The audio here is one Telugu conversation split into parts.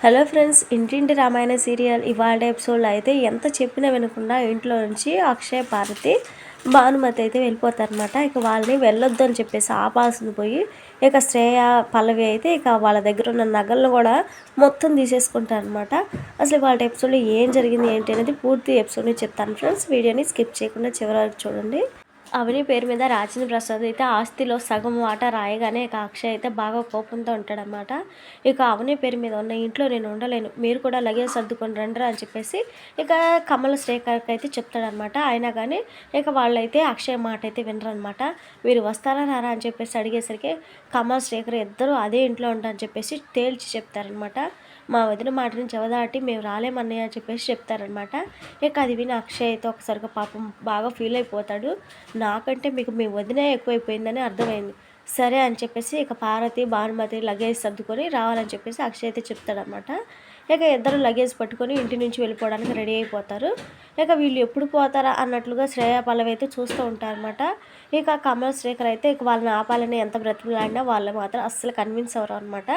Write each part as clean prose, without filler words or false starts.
హలో ఫ్రెండ్స్, ఇంటింటి రామాయణ సీరియల్ ఇవాళ ఎపిసోడ్లో అయితే ఎంత చెప్పినా వినకుండా ఇంట్లో నుంచి అక్షయ్, పార్వతి, భానుమతి అయితే వెళ్ళిపోతారనమాట. ఇక వాళ్ళని వెళ్ళొద్దు అని చెప్పేసి ఆపాల్సింది పోయి ఇక శ్రేయ, పల్లవి అయితే ఇక వాళ్ళ దగ్గర ఉన్న నగలను కూడా మొత్తం తీసేసుకుంటారనమాట. అసలు వాళ్ళ ఎపిసోడ్లో ఏం జరిగింది ఏంటి అనేది పూర్తి ఎపిసోడ్ని చెప్తాను ఫ్రెండ్స్. వీడియోని స్కిప్ చేయకుండా చివరి వరకు చూడండి. అవని పేరు మీద రాజేంద్ర ప్రసాద్ అయితే ఆస్తిలో సగం వాటా రాయగానే ఇక అక్షయ్ అయితే బాగా కోపంతో ఉంటాడనమాట. ఇక అవని పేరు మీద ఉన్న ఇంట్లో నేను ఉండలేను, మీరు కూడా లగేజ్ సర్దుకొని రండి అని చెప్పేసి ఇక కమల శ్రీకర్కి అయితే చెప్తాడనమాట. అయినా కానీ ఇక వాళ్ళైతే అక్షయ్ మాట అయితే వినరనమాట. మీరు వస్తారా రారా అని చెప్పేసి అడిగేసరికి కమల్ శ్రీకర్ ఇద్దరు అదే ఇంట్లో ఉంటారని చెప్పేసి తేల్చి చెప్తారనమాట. మా వదిన మాటని జవదాటి మేము రాలేమన్నయ్య అని చెప్పేసి చెప్తారనమాట. ఇక అది విని అక్షయ్ అయితే ఒకసారిగా పాపం బాగా ఫీల్ అయిపోతాడు. నాకంటే మీకు మీ వదినే ఎక్కువైపోయిందని అర్థమైంది. సరే అని చెప్పేసి ఇక పార్వతి, భానుమతి లగేజ్ సర్దుకొని రావాలని చెప్పేసి అక్షయ్ అయితే చెప్తాడనమాట. ఇక ఇద్దరు లగేజ్ పట్టుకొని ఇంటి నుంచి వెళ్ళిపోవడానికి రెడీ అయిపోతారు. ఇక వీళ్ళు ఎప్పుడు పోతారా అన్నట్లుగా శ్రేయ, పల్లవి అయితే చూస్తూ ఉంటారనమాట. ఇక కమల్ శ్రీకర్ అయితే ఇక వాళ్ళని ఆపాలని ఎంత బ్రతిమలాడినా వాళ్ళు మాత్రం అస్సలు కన్విన్స్ అవ్వరు అనమాట.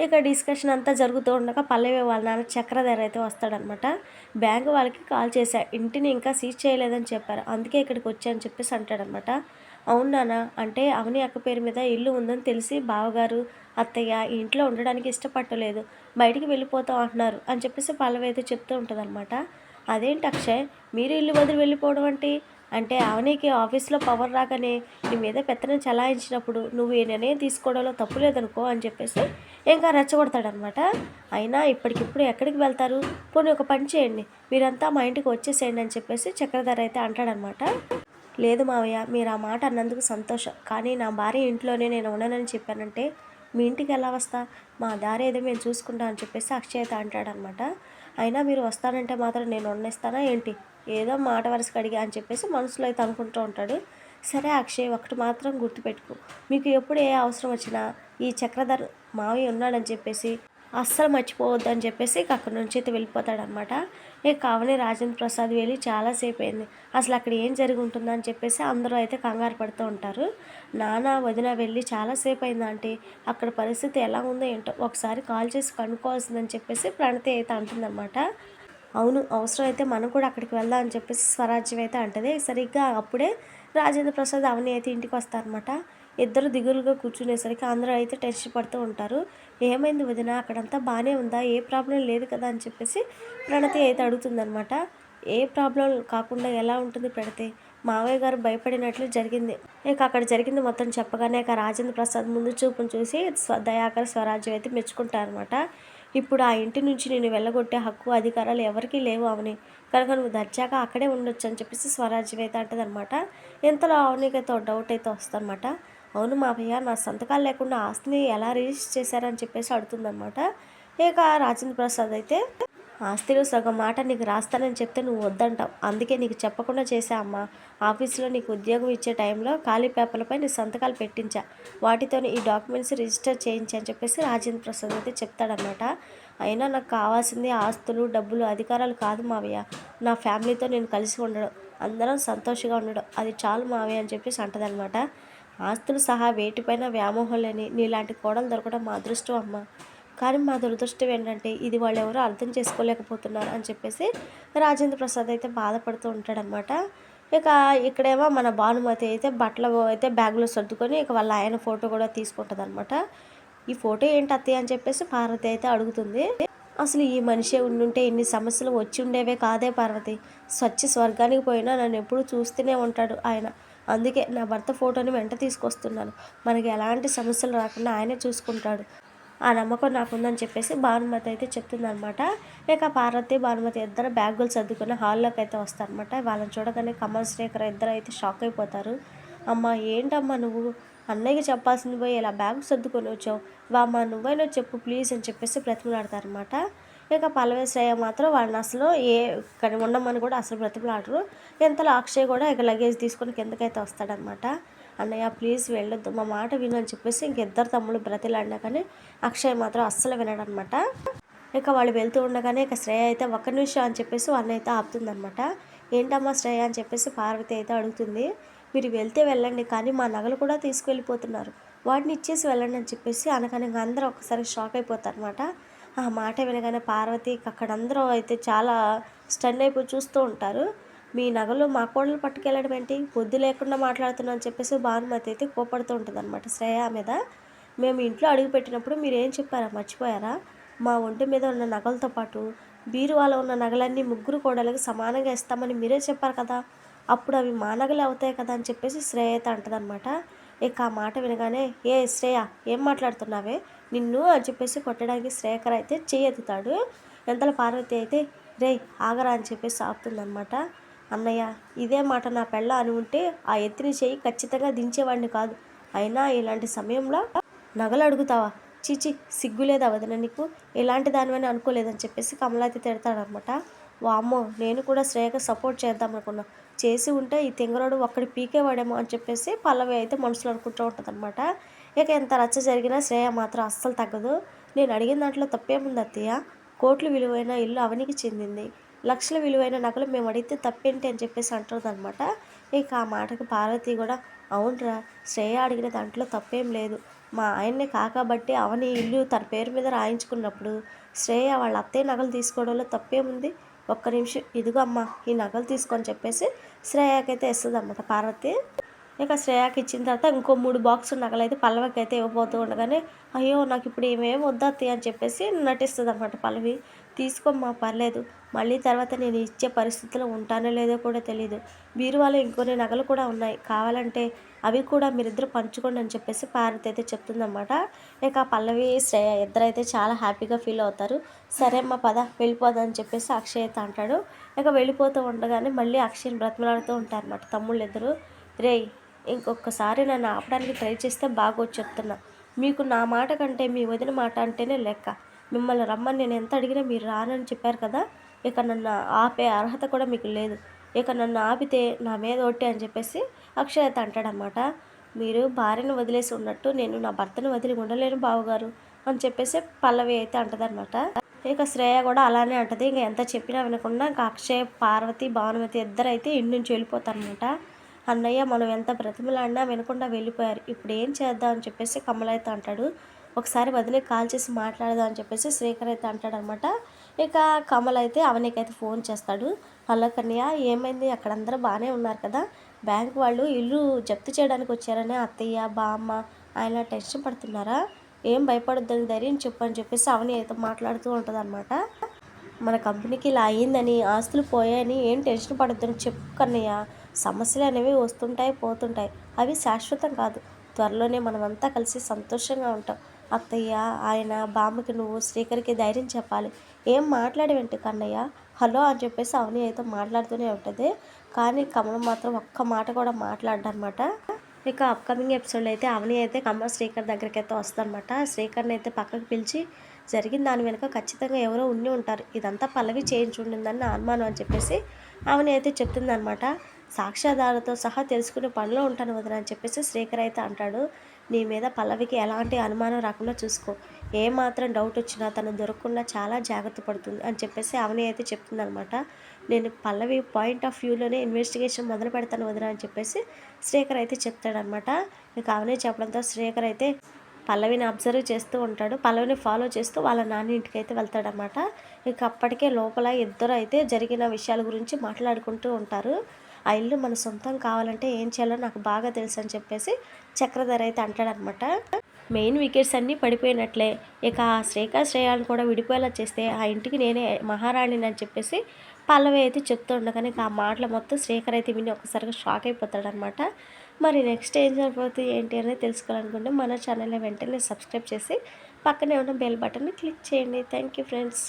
ఇక డిస్కషన్ అంతా జరుగుతూ ఉండగా పల్లవి వాళ్ళ నాన్న చక్రధర అయితే వస్తాడనమాట. బ్యాంకు వాళ్ళకి కాల్ చేశా, ఇంటిని ఇంకా సీజ్ చేయలేదని చెప్పారు, అందుకే ఇక్కడికి వచ్చా అని చెప్పేసి అంటాడనమాట. అవును నాన్న, అంటే అవని అక్క పేరు మీద ఇల్లు ఉందని తెలిసి బావగారు, అత్తయ్య ఈ ఇంట్లో ఉండడానికి ఇష్టపడలేదు, బయటికి వెళ్ళిపోతాం అంటున్నారు అని చెప్పేసి పల్లవి అయితే చెప్తూ ఉంటుందన్నమాట. అదేంటి అక్షయ్, మీరు ఇల్లు వదిలి వెళ్ళిపోవడం అంటే అవనికి ఆఫీస్లో పవర్ రాగానే నీ మీద పెత్తనం చలాయించినప్పుడు నువ్వు ఈ నిర్ణయం తీసుకోవడంలో తప్పు లేదనుకో అని చెప్పేసి ఇంకా రెచ్చగొడతాడనమాట. అయినా ఇప్పటికిప్పుడు ఎక్కడికి వెళ్తారు, పోనీ ఒక పని చేయండి, మీరంతా మా ఇంటికి వచ్చేసేయండి అని చెప్పేసి చక్రధర అయితే అంటాడనమాట. లేదు మావయ్య, మీరు ఆ మాట అన్నందుకు సంతోషం, కానీ నా భార్య ఇంట్లోనే నేను ఉండనని చెప్పానంటే మీ ఇంటికి ఎలా వస్తా, మా దారి ఏదో మేము చూసుకుంటాం అని చెప్పేసి అక్షయ్ అయితే అంటాడనమాట. అయినా మీరు వస్తానంటే మాత్రం నేను వండిస్తానా ఏంటి, ఏదో మాట వరుసకు అడిగా అని చెప్పేసి మనసులో అయితే అనుకుంటూ ఉంటాడు. సరే అక్షయ్, ఒకటి మాత్రం గుర్తుపెట్టుకో, మీకు ఎప్పుడు ఏ అవసరం వచ్చినా ఈ చక్రధర్ మావయ్య ఉన్నాడని చెప్పేసి అస్సలు మర్చిపోవద్దని చెప్పేసి అక్కడి నుంచి అయితే వెళ్ళిపోతాడనమాట. ఇక కావని రాజేంద్ర ప్రసాద్ వెళ్ళి చాలాసేపు అయింది, అసలు అక్కడ ఏం జరిగి ఉంటుందని చెప్పేసి అందరూ అయితే కంగారు పడుతూ ఉంటారు. నాన్న వదిన వెళ్ళి చాలాసేపు అయింది ఆంటీ, అక్కడ పరిస్థితి ఎలా ఉందో ఏంటో ఒకసారి కాల్ చేసి కనుక్కోవాల్సిందని చెప్పేసి ప్రణతి అయితే అంటుందన్నమాట. అవును, అవసరం అయితే మనం కూడా అక్కడికి వెళ్దాం అని చెప్పేసి స్వరాజ్యం అయితే అంటది. సరిగ్గా అప్పుడే రాజేంద్ర ప్రసాద్ అవని అయితే ఇంటికి వస్తారనమాట. ఇద్దరు దిగులుగా కూర్చునేసరికి అందరూ అయితే టెన్షన్ పడుతూ ఉంటారు. ఏమైంది వదిన, అక్కడంతా బాగానే ఉందా, ఏ ప్రాబ్లం లేదు కదా అని చెప్పేసి ప్రణతి అయితే అడుగుతుందనమాట. ఏ ప్రాబ్లం కాకుండా ఎలా ఉంటుంది ప్రణతి, మావయ్య గారు భయపడినట్లు జరిగింది. ఇక అక్కడ జరిగింది మొత్తం చెప్పగానే ఇక రాజేంద్ర ప్రసాద్ ముందు చూపును చూసి దయాకర్, స్వరాజ్యం అయితే మెచ్చుకుంటారనమాట. ఇప్పుడు ఆ ఇంటి నుంచి నేను వెళ్ళగొట్టే హక్కు, అధికారాలు ఎవరికీ లేవు అవని, కనుక నువ్వు దర్జాగా అక్కడే ఉండొచ్చు అని చెప్పేసి స్వరాజ్యం అయితే అంటదనమాట. ఇంతలో అవనికైతే డౌట్ అయితే వస్తుందన్నమాట. అవును మావయ్య, నా సంతకాలు లేకుండా ఆస్తిని ఎలా రిజిస్టర్ చేశారని చెప్పేసి అడుగుతుందనమాట. ఇక రాజేంద్ర ప్రసాద్ అయితే ఆస్తిలో సగం మాట నీకు రాస్తానని చెప్తే నువ్వు వద్దంటావు, అందుకే నీకు చెప్పకుండా చేశా అమ్మా, ఆఫీసులో నీకు ఉద్యోగం ఇచ్చే టైంలో ఖాళీ పేపర్లపై నీ సంతకాలు పెట్టించా, వాటితో ఈ డాక్యుమెంట్స్ రిజిస్టర్ చేయించా అని చెప్పేసి రాజేంద్ర ప్రసాద్ అయితే చెప్తాడనమాట. అయినా నాకు కావాల్సింది ఆస్తులు, డబ్బులు, అధికారాలు కాదు మావయ్య, నా ఫ్యామిలీతో నేను కలిసి ఉండడం, అందరం సంతోషంగా ఉండడం, అది చాలు మావయ్య అని చెప్పేసి అంటదనమాట. ఆస్తులు సహా వేటిపైన వ్యామోహం లేని నీలాంటి కోడలు దొరకడం మా అదృష్టం అమ్మ, కానీ మా దురదృష్టం ఏంటంటే ఇది వాళ్ళు ఎవరో అర్థం చేసుకోలేకపోతున్నారు అని చెప్పేసి రాజేంద్ర ప్రసాద్ అయితే బాధపడుతూ ఉంటాడనమాట. ఇక ఇక్కడేమో మన భానుమతి అయితే బట్టలు అయితే బ్యాగ్లో సర్దుకొని ఇక వాళ్ళ ఆయన ఫోటో కూడా తీసుకుంటుంది అనమాట. ఈ ఫోటో ఏంటి అత్తయ్య అని చెప్పేసి పార్వతి అయితే అడుగుతుంది. అసలు ఈ మనిషే ఉండుంటే ఇన్ని సమస్యలు వచ్చి ఉండేవే కాదే పార్వతి, స్వచ్ఛ స్వర్గానికి పోయినా నన్ను ఎప్పుడూ చూస్తూనే ఉంటాడు ఆయన, అందుకే నా భర్త ఫోటోని వెంట తీసుకొస్తున్నాను, మనకి ఎలాంటి సమస్యలు రాకుండా ఆయనే చూసుకుంటాడు, ఆ నమ్మకం నాకుందని చెప్పేసి భానుమతి అయితే చెప్తుందనమాట. ఇక పార్వతి, భానుమతి ఇద్దరు బ్యాగులు సర్దుకొని హాల్లోకి అయితే వస్తారనమాట. వాళ్ళని చూడగానే కమల్ శ్రీకర్ ఇద్దరు అయితే షాక్ అయిపోతారు. అమ్మ ఏంటమ్మా నువ్వు, అన్నయ్యకి చెప్పాల్సింది పోయి ఇలా బ్యాగ్ సర్దుకొని వచ్చావు, అమ్మ నువ్వైనా చెప్పు ప్లీజ్ అని చెప్పేసి బ్రతిమలాడతారనమాట. ఇక పల్లవి, శ్రేయ మాత్రం వాళ్ళని అసలు ఇక్కడ ఉండమని కూడా అసలు బ్రతిమలాడరు. ఇంతలో అక్షయ్ కూడా ఇక లగేజ్ తీసుకొని కిందకైతే వస్తాడనమాట. అన్నయ్య ప్లీజ్ వెళ్ళొద్దు, మా మాట విను అని చెప్పేసి ఇంకిద్దరు తమ్ముళ్ళు బ్రతిలాడినా కానీ అక్షయ్ మాత్రం అస్సలు వినడనమాట. ఇక వాళ్ళు వెళ్తూ ఉండగానే ఇక శ్రేయ అయితే ఒక్క నిమిషం అని చెప్పేసి వాళ్ళని అయితే ఆపుతుందనమాట. ఏంటమ్మా శ్రేయ అని చెప్పేసి పార్వతి అయితే అడుగుతుంది. మీరు వెళ్తే వెళ్ళండి, కానీ మా నగలు కూడా తీసుకువెళ్ళిపోతున్నారు, వాటిని ఇచ్చేసి వెళ్ళండి అని చెప్పేసి అనగానే అందరూ ఒక్కసారి షాక్ అయిపోతారనమాట. ఆ మాట వినగానే పార్వతికి అక్కడ అందరూ అయితే చాలా స్టన్ అయిపోయి చూస్తూ ఉంటారు. మీ నగలు మా కోడలు పట్టుకెళ్ళడం ఏంటి, బుద్ధి లేకుండా మాట్లాడుతున్నావు అని చెప్పేసి భానుమతి అయితే కోపడుతూ ఉంటుందన్నమాట శ్రేయ మీద. మేము ఇంట్లో అడుగుపెట్టినప్పుడు మీరేం చెప్పారా, మర్చిపోయారా? మా ఒంటి మీద ఉన్న నగలతో పాటు బీరువాలో ఉన్న నగలన్నీ ముగ్గురు కోడళ్ళకి సమానంగా ఇస్తామని మీరే చెప్పారు కదా, అప్పుడు అవి మా నగలే అవుతాయి కదా అని చెప్పేసి శ్రేయ అయితే అంటదనమాట. ఇక ఆ మాట వినగానే, ఏ శ్రేయ ఏం మాట్లాడుతున్నావే, నిన్ను అని చెప్పేసి కొట్టడానికి శ్రేయకర్ అయితే చేయెత్తుతాడు. ఎంతలో పార్వతి అయితే, రేయ్ ఆగరా అని చెప్పేసి ఆపుతుందనమాట. అన్నయ్య, ఇదే మాట నా పెళ్ళ అని ఉంటే ఆ ఎత్తిన చెయ్యి ఖచ్చితంగా దించేవాడిని కాదు. అయినా ఇలాంటి సమయంలో నగలు అడుగుతావా, చీచి సిగ్గులేదా వదిన నీకు, ఇలాంటి దానివని అనుకోలేదని చెప్పేసి కమల అయితే తిడతాడనమాట. వామ్మో, నేను కూడా శ్రేయకు సపోర్ట్ చేద్దాం అనుకున్నా, చేసి ఉంటే ఈ తింగరోడు ఒక్కడి పీకేవాడేమో అని చెప్పేసి పల్లవి అయితే మనసులో అనుకుంటూ ఉంటుందన్నమాట. ఇక ఎంత రచ్చ జరిగినా శ్రేయ మాత్రం అస్సలు తగ్గదు. నేను అడిగిన దాంట్లో తప్పేముంది అత్తయ్య, కోట్ల విలువైన ఇల్లు అవనికి చెందింది, లక్షల విలువైన నగలు మేము అడిగితే తప్పేంటి అని చెప్పేసి అంటుందన్నమాట. ఇక ఆ మాటకి పార్వతి కూడా, అవునరా, శ్రేయ అడిగిన దాంట్లో తప్పేం లేదు. మా ఆయన్ని కాకబట్టి అవని ఇల్లు తన పేరు మీద రాయించుకున్నప్పుడు శ్రేయ వాళ్ళ అత్తయ్య నగలు తీసుకోవడంలో తప్పేముంది, ఒక్క నిమిషం ఇదిగో అమ్మ ఈ నగలు తీసుకొని చెప్పేసి శ్రేయకైతే ఇస్తుంది అన్నమాట పార్వతి. ఇక శ్రేయాకి ఇచ్చిన తర్వాత ఇంకో 3 బాక్సులు నగలైతే పల్లవికి అయితే ఇవ్వబోతూ ఉండగానే, అయ్యో నాకు ఇప్పుడు ఏమేమి వద్దత్తి అని చెప్పేసి నటిస్తుంది అనమాట పల్లవి. తీసుకోమ్మా పర్లేదు, మళ్ళీ తర్వాత నేను ఇచ్చే పరిస్థితిలో ఉంటానో లేదో కూడా తెలీదు, బీరువాలో ఇంకొన్ని నగలు కూడా ఉన్నాయి, కావాలంటే అవి కూడా మీరిద్దరు పంచుకోండి అని చెప్పేసి పార్వతి అయితే చెప్తుందన్నమాట. ఇక పల్లవి శ్రేయ ఇద్దరైతే చాలా హ్యాపీగా ఫీల్ అవుతారు. సరే అమ్మ పద వెళ్ళిపోదా అని చెప్పేసి అక్షయ్ అయితే అంటాడు. ఇక వెళ్ళిపోతూ ఉండగానే మళ్ళీ అక్షయ్ని బ్రతిమలాడుతూ ఉంటారన్నమాట తమ్ముళ్ళు ఇద్దరు. రేయ్, ఇంకొకసారి నన్ను ఆపడానికి ట్రై చేస్తే బాగోచ్చు చెప్తున్నా, మీకు నా మాట కంటే మీ వదిన మాట అంటేనే లెక్క, మిమ్మల్ని రమ్మని నేను ఎంత అడిగినా మీరు రానని చెప్పారు కదా, ఇక నన్ను ఆపే అర్హత కూడా మీకు లేదు, ఇక నన్ను ఆపితే నా మీద ఒట్టే అని చెప్పేసి అక్షయ్ అయితే అంటాడనమాట. మీరు భార్యను వదిలేసి ఉన్నట్టు నేను నా భర్తను వదిలి ఉండలేను బావగారు అని చెప్పేసి పల్లవి అయితే అంటదనమాట. ఇక శ్రేయ కూడా అలానే అంటది. ఇంక ఎంత చెప్పినా వినకుండా ఇంకా అక్షయ్, పార్వతి, భానుమతి ఇద్దరైతే ఇంటి నుంచి వెళ్ళిపోతారనమాట. అన్నయ్య మనం ఎంత బ్రతిమలాడినా వినకుండా వెళ్ళిపోయారు, ఇప్పుడు ఏం చేద్దాం అని చెప్పేసి కమల అయితే అంటాడు. ఒకసారి వదిలికి కాల్ చేసి మాట్లాడదాం అని చెప్పేసి శ్రీకర్ అయితే అంటాడనమాట. ఇక కమల్ అయితే అవనికైతే ఫోన్ చేస్తాడు. హలో కన్య, ఏమైంది, అక్కడ అందరూ బాగానే ఉన్నారు కదా, బ్యాంక్ వాళ్ళు ఇల్లు జప్తు చేయడానికి వచ్చారని అత్తయ్య బామ్మ ఆయన టెన్షన్ పడుతున్నారా, ఏం భయపడొద్దని ధైర్యం చెప్పు అని చెప్పేసి అవని అయితే మాట్లాడుతూ ఉంటుంది. మన కంపెనీకి ఇలా అయ్యిందని, ఆస్తులు పోయాయని ఏం టెన్షన్ పడొద్దని చెప్పు కన్నయ్య, సమస్యలు అనేవి వస్తుంటాయి పోతుంటాయి, అవి శాశ్వతం కాదు, త్వరలోనే మనమంతా కలిసి సంతోషంగా ఉంటాం, అత్తయ్య ఆయన బామ్మకి నువ్వు శ్రీకర్కి ధైర్యం చెప్పాలి, ఏం మాట్లాడేవేంటి కన్నయ్య, హలో అని చెప్పేసి అవని అయితే మాట్లాడుతూనే ఉంటుంది. కానీ కమలం మాత్రం ఒక్క మాట కూడా మాట్లాడనమాట. ఇక అప్కమింగ్ ఎపిసోడ్లో అయితే అవని అయితే కమల శ్రీకర్ దగ్గరికి అయితే వస్తుందన్నమాట. శ్రీకర్ని అయితే పక్కకు పిలిచి, జరిగిన దాని వెనుక ఖచ్చితంగా ఎవరో ఉండి ఉంటారు, ఇదంతా పల్లవి చేయించుండిందని నా అనుమానం అని చెప్పేసి అవని అయితే చెప్తుందనమాట. సాక్ష్యాధారాలతో సహా తెలుసుకునే పనిలో ఉంటాను వదిన అని చెప్పేసి శ్రీకర్ అయితే అంటాడు. నీ మీద పల్లవికి ఎలాంటి అనుమానం రాకుండా చూసుకో, ఏమాత్రం డౌట్ వచ్చినా తను దొరకకుండా చాలా జాగ్రత్త పడుతుంది అని చెప్పేసి అవని అయితే చెప్తుందనమాట. నేను పల్లవి పాయింట్ ఆఫ్ వ్యూలోనే ఇన్వెస్టిగేషన్ మొదలు పెడతాను వదిన అని చెప్పేసి శ్రీకర్ అయితే చెప్తాడనమాట. ఇక అవని చెప్పడంతో శ్రీకర్ అయితే పల్లవిని అబ్జర్వ్ చేస్తూ ఉంటాడు. పల్లవిని ఫాలో చేస్తూ వాళ్ళ నాన్న ఇంటికి అయితే వెళ్తాడనమాట. ఇక అప్పటికే లోపల ఇద్దరు అయితే జరిగిన విషయాల గురించి మాట్లాడుకుంటూ ఉంటారు. ఆ ఇల్లు మన సొంతం కావాలంటే ఏం చేయాలో నాకు బాగా తెలుసు అని చెప్పేసి చక్రధర అయితే అంటాడనమాట. మెయిన్ వికెట్స్ అన్నీ పడిపోయినట్లే, ఇక ఆ శ్రేయాలను కూడా విడిపోయేలా చేస్తే ఆ ఇంటికి నేనే మహారాణిని అని చెప్పేసి పల్లవి అయితే చెప్తూ ఉండగానే ఆ మాటలు మొత్తం శ్రీకర్ అయితే విని ఒక్కసారిగా షాక్ అయిపోతాడనమాట. మరి నెక్స్ట్ ఏం జరగబోతుంది ఏంటి అనేది తెలుసుకోవాలనుకుంటే మన ఛానల్ని వెంటనే సబ్స్క్రైబ్ చేసి పక్కనే ఉన్న బెల్ బటన్ని క్లిక్ చేయండి. Thank you friends.